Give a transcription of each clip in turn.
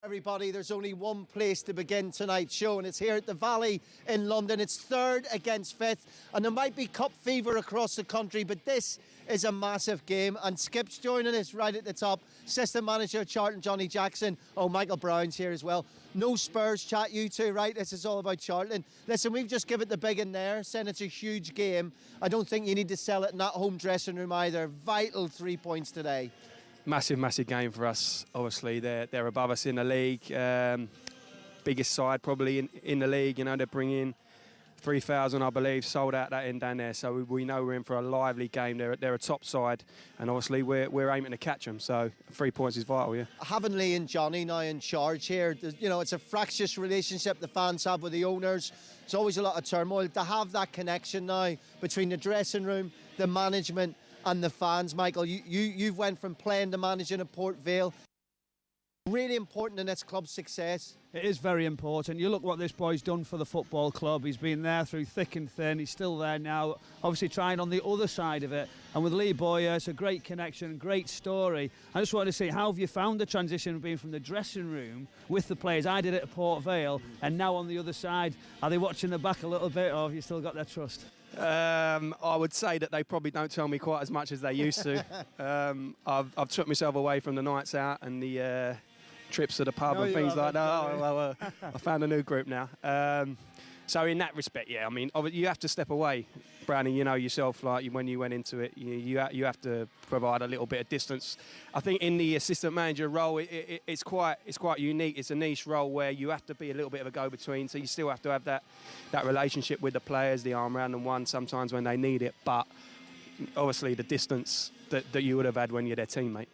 Everybody, there's only one place to begin tonight's show, and it's here at the Valley in London. It's third against fifth, and there might be cup fever across the country, but this is a massive game. And Skip's joining us right at the top. Assistant manager Charlton, Johnny Jackson. Oh, Michael Brown's here as well. No Spurs chat, you two, right? This is all about Charlton. Listen, we've just given it the big in there, saying it's a huge game. I don't think you need to sell it in that home dressing room either. Vital 3 points today. Massive game for us. Obviously, they're above us in the league. Biggest side probably in the league. You know, they're bringing 3,000, I believe, sold out that end down there. So we know we're in for a lively game. They're a top side, and obviously we're aiming to catch them. So 3 points is vital. Yeah. Having Lee and Johnny now in charge here, you know, it's a fractious relationship the fans have with the owners. There's always a lot of turmoil. To have that connection now between the dressing room, the management, and the fans, Michael, you've went from playing to managing at Port Vale. Really important in this club's success. It is very important. You look what this boy's done for the football club. He's been there through thick and thin. He's still there now, obviously trying on the other side of it. And with Lee Boyer, it's a great connection, great story. I just wanted to see, how have you found the transition of being from the dressing room with the players? I did it at Port Vale, and now on the other side. Are they watching the back a little bit, or have you still got their trust? I would say that they probably don't tell me quite as much as they used to. I've took myself away from the nights out and the trips to the pub and things like that. I found a new group now. So in that respect, yeah, I mean, you have to step away, Brownie. You know yourself, like when you went into it, you have to provide a little bit of distance. I think in the assistant manager role, it's quite unique. It's a niche role where you have to be a little bit of a go-between. So you still have to have that relationship with the players, the arm round and one sometimes when they need it. But obviously the distance that you would have had when you're their teammate.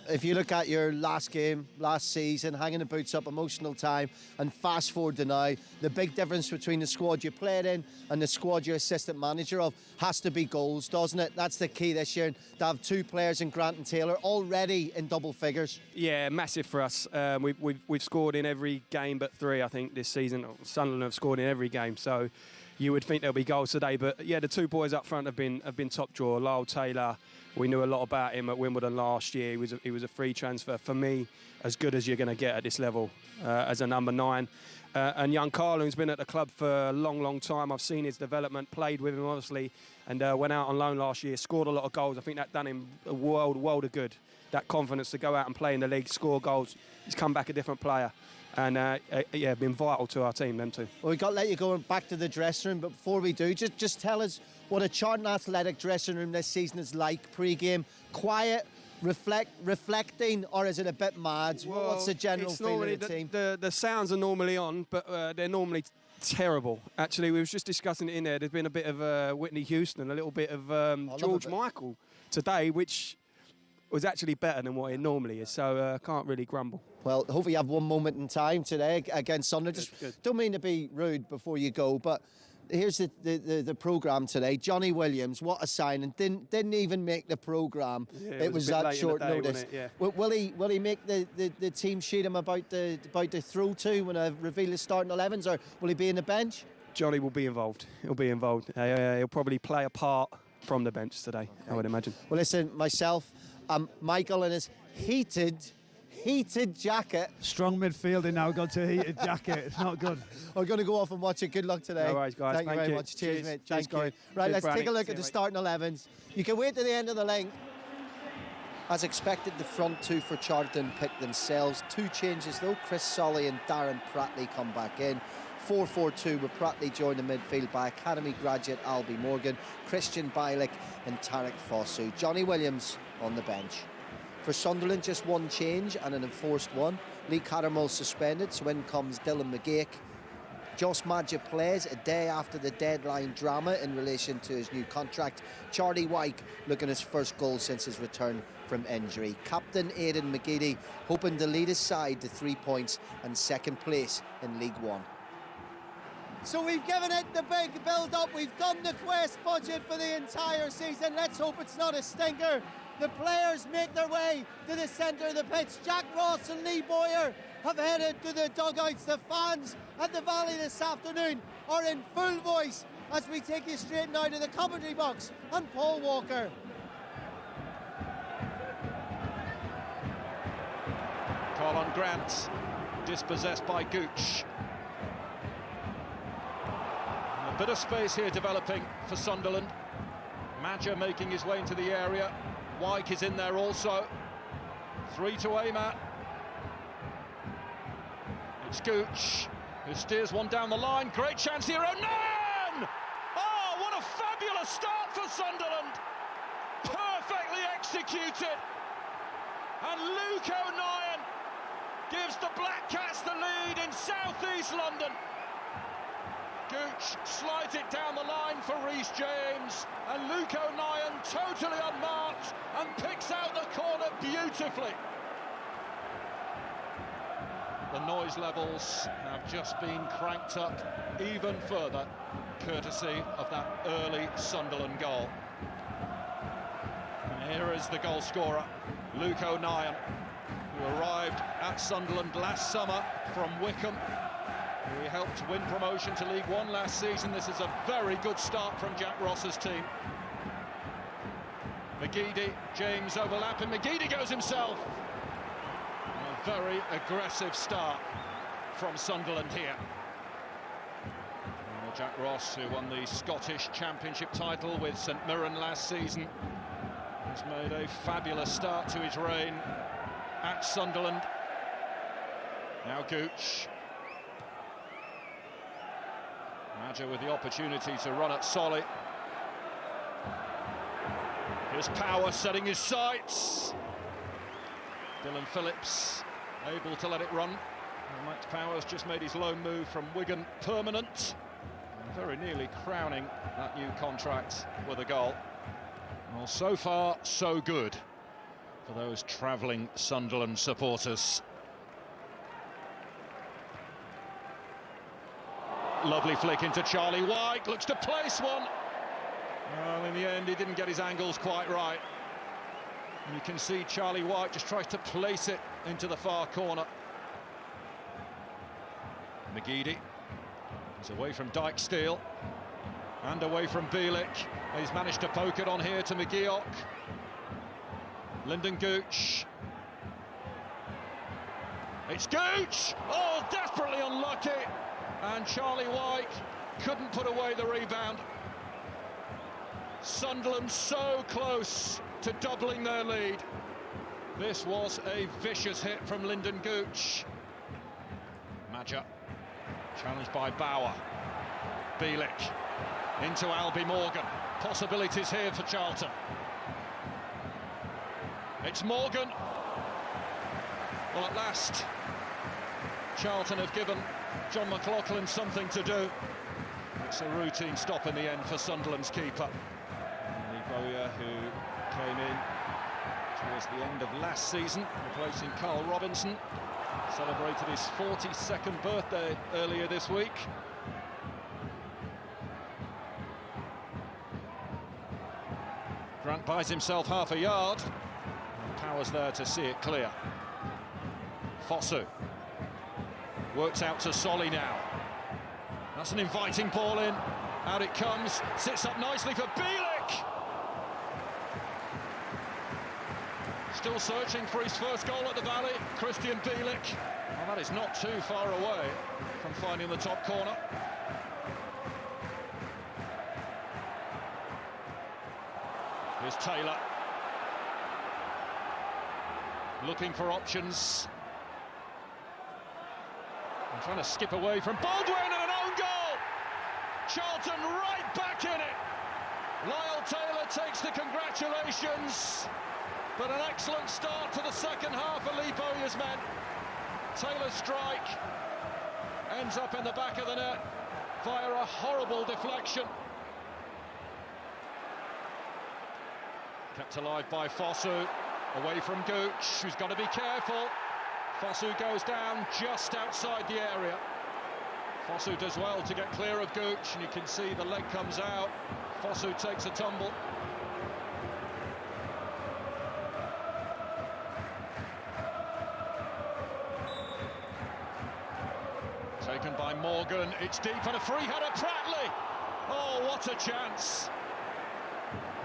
If you look at your last game, last season, hanging the boots up, emotional time, and fast forward to now, the big difference between the squad you played in and the squad you're assistant manager of has to be goals, doesn't it? That's the key this year, to have two players in Grant and Taylor already in double figures. Yeah, massive for us. We've scored in every game but 3, I think, this season. Sunderland have scored in every game, so you would think there'll be goals today. But yeah, the two boys up front have been top drawer. Lyle Taylor, we knew a lot about him at Wimbledon last year. He was a free transfer. For me, as good as you're going to get at this level as a number 9. And young Carloon's been at the club for a long time. I've seen his development, played with him, obviously, and went out on loan last year, scored a lot of goals. I think that done him a world of good. That confidence to go out and play in the league, score goals. He's come back a different player. And, yeah, been vital to our team, them two. Well, we've got to let you go back to the dressing room, but before we do, just tell us what a Charlton Athletic dressing room this season is like pre-game. Quiet, reflecting, or is it a bit mad? Well, what's the general feeling of the team? The sounds are normally on, but they're normally terrible. Actually, we was just discussing it in there. There's been a bit of Whitney Houston, a little bit of George Michael today, which was actually better than what it normally is, so can't really grumble. Well, hopefully you have one moment in time today against Sunderland. Just don't mean to be rude before you go, but here's the programme today. Johnny Williams, what a signing. Didn't even make the programme. Yeah, it was that short notice. Yeah. Will he make the team sheet him about the throw to when I reveal his starting 11s, or will he be in the bench? Johnny will be involved. He'll be involved. He'll probably play a part from the bench today, okay. I would imagine. Well, listen, myself, Michael in his heated jacket. Strong midfielder now got to a heated jacket. It's not good. We're going to go off and watch it. Good luck today. No worries, guys. Thank you very much. Cheers, mate. Thank you. Right, let's take a look at the starting 11s. You can wait to the end of the link. As expected, the front two for Charlton picked themselves. 2 changes though. Chris Solly and Darren Pratley come back in. 4-4-2 with Pratley joined the midfield by Academy graduate Albie Morgan, Christian Bielik and Tarek Fosu. Johnny Williams on the bench. For Sunderland, just one change and an enforced one. Lee Cattermole suspended, so in comes Dylan McGeoch. Josh Madja plays a day after the deadline drama in relation to his new contract. Charlie Wyke looking his first goal since his return from injury. Captain Aidan McGeady hoping to lead his side to 3 points and second place in League One. So we've given it the big build-up. We've done the quest budget for the entire season. Let's hope it's not a stinker. The players make their way to the centre of the pitch. Jack Ross and Lee Boyer have headed to the dugouts. The fans at the Valley this afternoon are in full voice as we take you straight now to the commentary box and Paul Walker. Call on Grant. dispossessed by Gooch. A bit of space here developing for Sunderland. Madger making his way into the area. Wyke is in there also. 3 to aim at. It's Gooch who steers one down the line. Great chance here. Onan! Oh, what a fabulous start for Sunderland! Perfectly executed. And Luke O'Nien gives the Black Cats the lead in south-east London. Gooch slides it down the line for Reece James, and Luke O'Nien, totally unmarked, and picks out the corner beautifully. The noise levels have just been cranked up even further, courtesy of that early Sunderland goal. And here is the goal scorer, Luke O'Nien, who arrived at Sunderland last summer from Wycombe. He helped win promotion to League One last season. This is a very good start from Jack Ross's team. McGeady, James overlapping. McGeady goes himself. A very aggressive start from Sunderland here. Jack Ross, who won the Scottish Championship title with St Mirren last season, has made a fabulous start to his reign at Sunderland. Now Gooch. Madger with the opportunity to run at Solly. Here's Power setting his sights. Dylan Phillips able to let it run. And Max Power's just made his loan move from Wigan permanent. And very nearly crowning that new contract with a goal. Well, so far, so good for those travelling Sunderland supporters. Lovely flick into Charlie Wyke, looks to place one. Well, in the end, he didn't get his angles quite right. And you can see Charlie Wyke just tries to place it into the far corner. McGeady is away from Dijksteel and away from Bielik. He's managed to poke it on here to McGeoch. Lyndon Gooch. It's Gooch! Oh, desperately unlucky. And Charlie Wyke couldn't put away the rebound. Sunderland so close to doubling their lead. This was a vicious hit from Lyndon Gooch. Madger, challenged by Bauer. Bielik into Albie Morgan. Possibilities here for Charlton. It's Morgan. Well, at last, Charlton have given John McLaughlin something to do. It's a routine stop in the end for Sunderland's keeper. Lee Bowyer, who came in towards the end of last season, replacing Carl Robinson, celebrated his 42nd birthday earlier this week. Grant buys himself half a yard. And Power's there to see it clear. Fosu works out to Solly now. That's an inviting ball in. Out it comes. Sits up nicely for Bielik. Still searching for his first goal at the Valley, Christian Bielik. Well, that is not too far away from finding the top corner. Here's Taylor. Looking for options. And trying to skip away from Baldwin and an own goal! Charlton right back in it! Lyle Taylor takes the congratulations, but an excellent start to the second half for Lee Bowyer's men. Taylor's strike ends up in the back of the net via a horrible deflection. Kept alive by Fosu, away from Gooch, who's got to be careful. Fosu goes down just outside the area. Fosu does well to get clear of Gooch, and you can see the leg comes out. Fosu takes a tumble. Taken by Morgan, it's deep and a free header, Pratley! Oh, what a chance!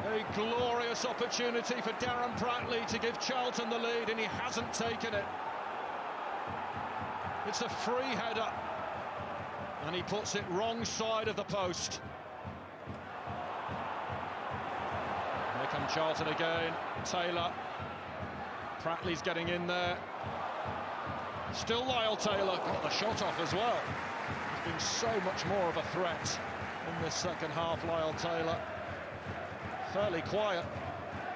A glorious opportunity for Darren Pratley to give Charlton the lead, and he hasn't taken it. It's a free header, and he puts it wrong side of the post. Here come Charlton again. Taylor. Pratley's getting in there. Still Lyle Taylor. Got the shot off as well. He's been so much more of a threat in this second half, Lyle Taylor. Fairly quiet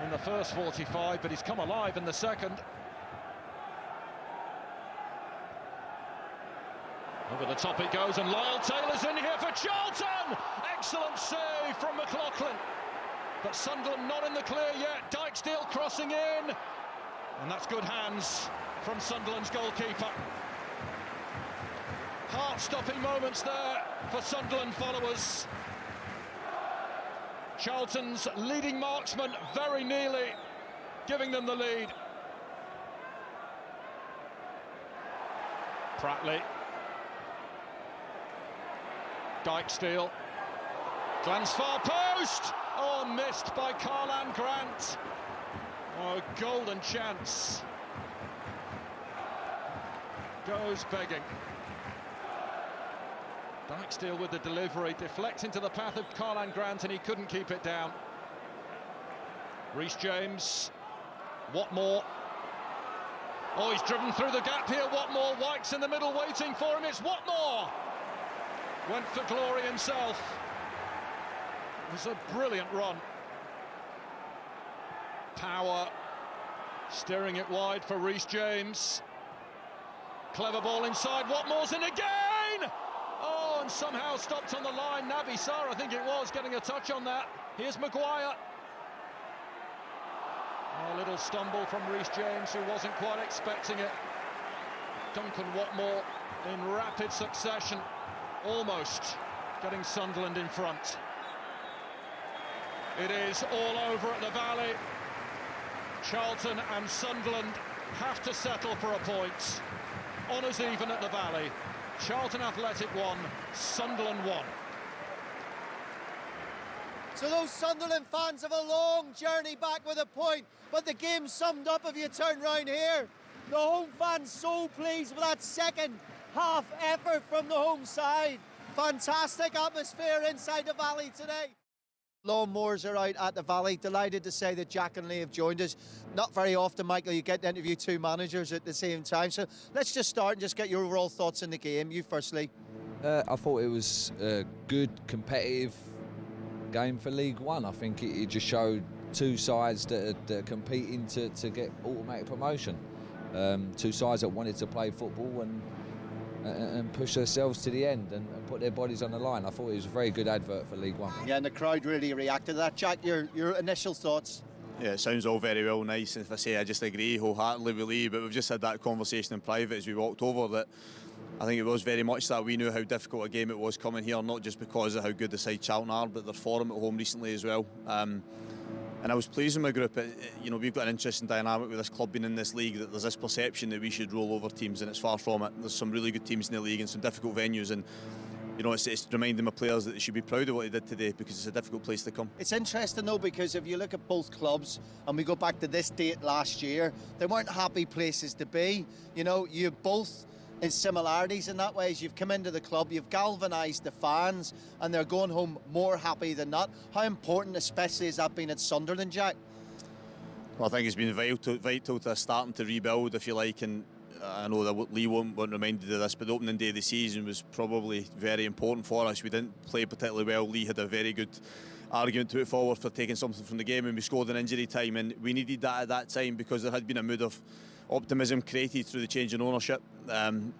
in the first 45, but he's come alive in the second. Over the top it goes, and Lyle Taylor's in here for Charlton! Excellent save from McLaughlin. But Sunderland not in the clear yet. Dijksteel crossing in. And that's good hands from Sunderland's goalkeeper. Heart-stopping moments there for Sunderland followers. Charlton's leading marksman very nearly giving them the lead. Pratley. Dijksteel. Glance far post! Oh, missed by Karlan Grant. Oh, golden chance. Goes begging. Dijksteel with the delivery, deflects into the path of Karlan Grant, and he couldn't keep it down. Reece James. Watmore. Oh, he's driven through the gap here, Watmore. White's in the middle waiting for him. It's Watmore. Went for glory himself. It was a brilliant run. Power. Steering it wide for Reece James. Clever ball inside. Watmore's in again! Oh, and somehow stopped on the line. Naby Sarr, I think it was, getting a touch on that. Here's Maguire. A little stumble from Reece James, who wasn't quite expecting it. Duncan Watmore in rapid succession, almost getting Sunderland in front. It is all over at the Valley. Charlton and Sunderland have to settle for a point. Honours even at the Valley. Charlton Athletic 1, Sunderland 1. So those Sunderland fans have a long journey back with a point, but the game summed up if you turn round here. The home fans so pleased with that second half effort from the home side. Fantastic atmosphere inside the Valley today. Lawnmowers are out at the Valley. Delighted to say that Jack and Lee have joined us. Not very often, Michael, you get to interview two managers at the same time. So let's just start and just get your overall thoughts on the game. You firstly. I thought it was a good, competitive game for League One. I think it just showed two sides that are competing to get automatic promotion. Two sides that wanted to play football and push themselves to the end and put their bodies on the line. I thought it was a very good advert for League One. Yeah, and the crowd really reacted to that. Jack, your initial thoughts? Yeah, it sounds all very well nice. If I say I just agree wholeheartedly with Lee, but we've just had that conversation in private as we walked over that I think it was very much that we knew how difficult a game it was coming here, not just because of how good the side Charlton are, but their form at home recently as well. And I was pleased with my group. You know, we've got an interesting dynamic with this club being in this league, that there's this perception that we should roll over teams, and it's far from it. There's some really good teams in the league and some difficult venues, and you know, it's reminding my players that they should be proud of what they did today, because it's a difficult place to come. It's interesting though, because if you look at both clubs and we go back to this date last year, they weren't happy places to be. You know, you both in similarities in that way. As you've come into the club, you've galvanised the fans and they're going home more happy than not. How important especially has that been at Sunderland, Jack? Well, I think it's been vital to starting to rebuild, if you like, and I know that Lee won't reminded of this, but the opening day of the season was probably very important for us. We didn't play particularly well. Lee had a very good argument to put forward for taking something from the game, and we scored in injury time, and we needed that at that time because there had been a mood of optimism created through the change in ownership, and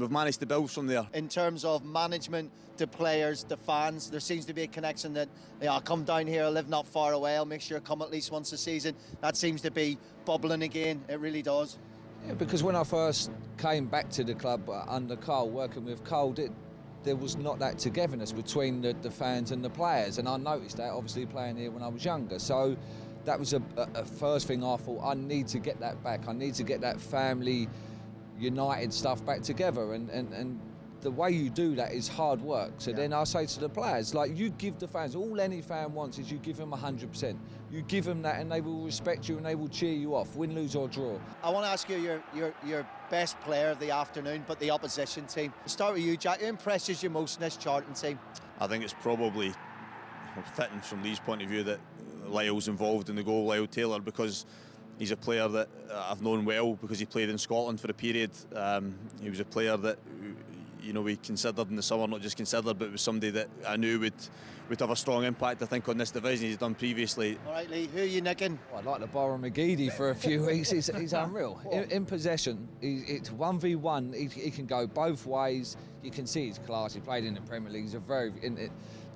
we've managed to build from there. In terms of management to players to fans, there seems to be a connection that, yeah, I'll come down here, I live not far away, I'll make sure I come at least once a season. That seems to be bubbling again, it really does. Yeah, because when I first came back to the club under Carl, working with Carl, there was not that togetherness between the fans and the players, and I noticed that obviously playing here when I was younger. So that was a first thing I thought, I need to get that back. I need to get that family united stuff back together, and the way you do that is hard work. So then I say to the players, like, you give the fans, all any fan wants is you give them 100%. You give them that and they will respect you and they will cheer you off, win, lose or draw. I want to ask you your best player of the afternoon, but the opposition team. I'll start with you, Jack. Who impresses you most in this Charlton team? I think it's probably fitting from Lee's point of view that Lyle's involved in the goal, Lyle Taylor, because he's a player that I've known well because he played in Scotland for a period. He was a player that, you know, we considered in the summer, not just considered, but it was somebody that I knew would have a strong impact, I think, on this division. He's done previously. All right, Lee, who are you nicking? I'd like to borrow McGeady for a few weeks. He's unreal. In possession, it's 1v1. He can go both ways. You can see his class. He played in the Premier League.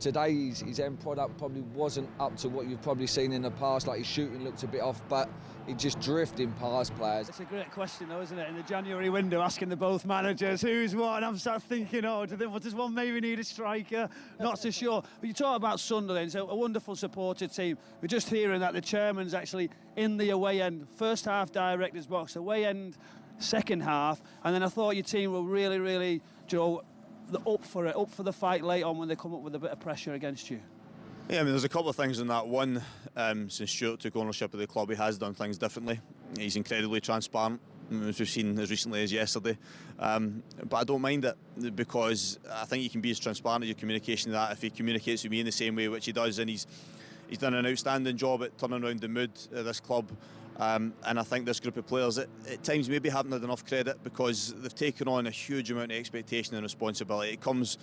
Today, his end product probably wasn't up to what you've probably seen in the past. Like, his shooting looked a bit off, but he just drifting past players. It's a great question, though, isn't it? In the January window, asking the both managers who's what, and I'm sort of thinking, does one maybe need a striker? Not so sure. But you talk about Sunderland, it's a wonderful supported team. We're just hearing that the chairman's actually in the away end, first half director's box, away end, second half, and then I thought your team were really, really, up for the fight late on when they come up with a bit of pressure against you. Yeah, I mean, there's a couple of things in that. One, since Stuart took ownership of the club, he has done things differently. He's incredibly transparent, as we've seen as recently as yesterday. But I don't mind it, because I think you can be as transparent as your communication that if he communicates with me in the same way, which he does, and he's done an outstanding job at turning around the mood of this club. And I think this group of players at times maybe haven't had enough credit because they've taken on a huge amount of expectation and responsibility. It comes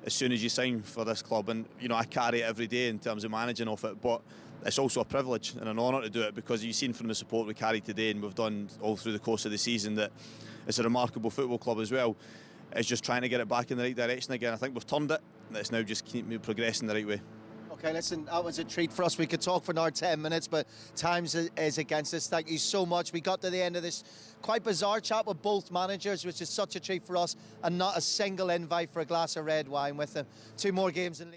as soon as you sign for this club, and you know, I carry it every day in terms of managing off it, but it's also a privilege and an honour to do it, because you've seen from the support we carry today and we've done all through the course of the season that it's a remarkable football club as well. It's just trying to get it back in the right direction again. I think we've turned it, it's now just keep progressing the right way. Okay, listen, that was a treat for us. We could talk for another 10 minutes, but time is against us. Thank you so much. We got to the end of this quite bizarre chat with both managers, which is such a treat for us, and not a single invite for a glass of red wine with them. 2 more games in